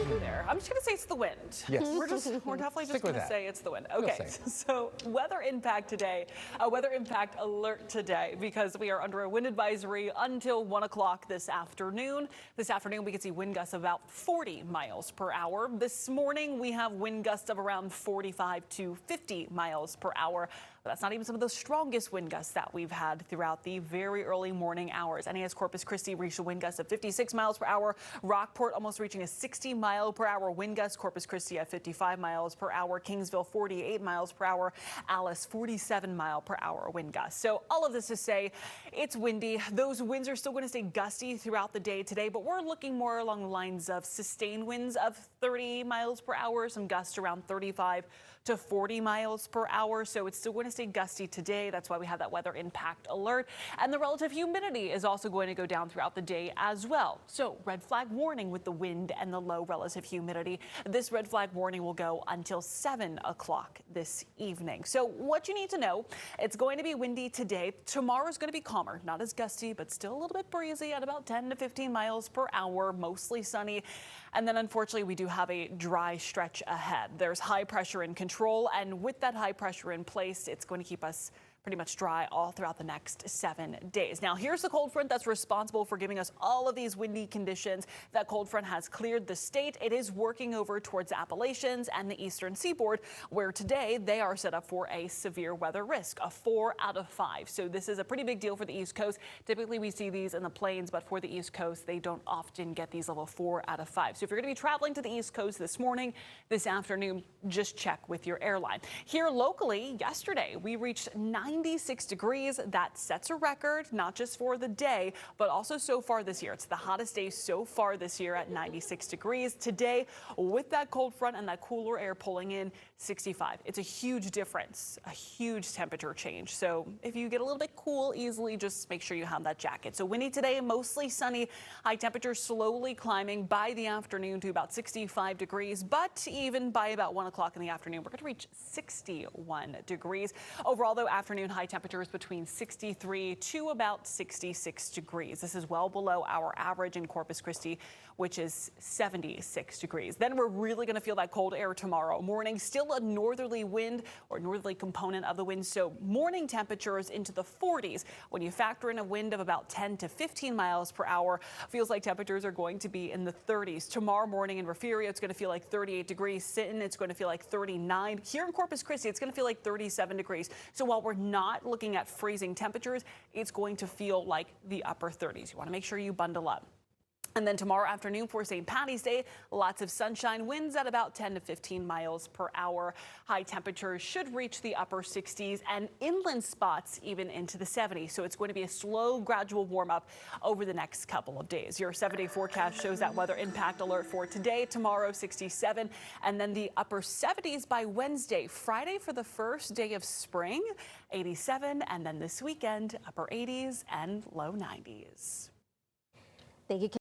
there. I'm just going to say it's the wind. Yes. We're definitely just going to say it's the wind. Okay, so weather impact today, a weather impact alert today because we are under a wind advisory until 1 o'clock this afternoon. This afternoon, we can see wind gusts of about 40 miles per hour. This morning, we have wind gusts of around 45 to 50 miles per hour. But that's not even some of the strongest wind gusts that we've had throughout the very early morning hours. NAS Corpus Christi reached a wind gust of 56 miles per hour. Rockport almost reaching a 60-mile-per-hour wind gust. Corpus Christi at 55 miles per hour. Kingsville 48 miles per hour. Alice 47-mile-per-hour wind gust. So all of this to say it's windy. Those winds are still going to stay gusty throughout the day today, but we're looking more along the lines of sustained winds of 30 miles per hour. Some gusts around 35 to 40 miles per hour. So it's still going to stay gusty today. That's why we have that weather impact alert. And the relative humidity is also going to go down throughout the day as well. So red flag warning with the wind and the low relative humidity. This red flag warning will go until 7 o'clock this evening. So what you need to know, it's going to be windy today. Tomorrow is going to be calmer, not as gusty, but still a little bit breezy at about 10 to 15 miles per hour, mostly sunny. And then unfortunately, we do have a dry stretch ahead. There's high pressure in control, and with that high pressure in place, it's going to keep us pretty much dry all throughout the next 7 days. Now, here's the cold front that's responsible for giving us all of these windy conditions. That cold front has cleared the state. It is working over towards the Appalachians and the eastern seaboard, where today they are set up for a severe weather risk, a 4 out of 5. So this is a pretty big deal for the East Coast. Typically, we see these in the plains, but for the East Coast, they don't often get these level 4 out of 5. So if you're going to be traveling to the East Coast this morning, this afternoon, just check with your airline. Here locally, yesterday, we reached 96 degrees. That sets a record, not just for the day, but also so far this year. It's the hottest day so far this year at 96 degrees. Today, with that cold front and that cooler air pulling in, 65. It's a huge difference, a huge temperature change. So if you get a little bit cool easily, just make sure you have that jacket. So windy today, mostly sunny. High temperatures slowly climbing by the afternoon to about 65 degrees. But even by about 1 o'clock in the afternoon, we're going to reach 61 degrees. Overall, though, afternoon high temperatures between 63 to about 66 degrees. This is well below our average in Corpus Christi, which is 76 degrees. Then we're really going to feel that cold air tomorrow morning. Still a northerly wind or northerly component of the wind. So morning temperatures into the 40s. When you factor in a wind of about 10 to 15 miles per hour, feels like temperatures are going to be in the 30s. Tomorrow morning in Refugio, it's going to feel like 38 degrees. Sinton, it's going to feel like 39. Here in Corpus Christi, it's going to feel like 37 degrees. So while we're not looking at freezing temperatures, it's going to feel like the upper 30s. You want to make sure you bundle up. And then tomorrow afternoon for St. Patty's Day, lots of sunshine, winds at about 10 to 15 miles per hour. High temperatures should reach the upper 60s and inland spots even into the 70s. So it's going to be a slow, gradual warm up over the next couple of days. Your 7-day forecast shows that weather impact alert for today, tomorrow 67, and then the upper 70s by Wednesday. Friday for the first day of spring, 87, and then this weekend, upper 80s and low 90s. Thank you.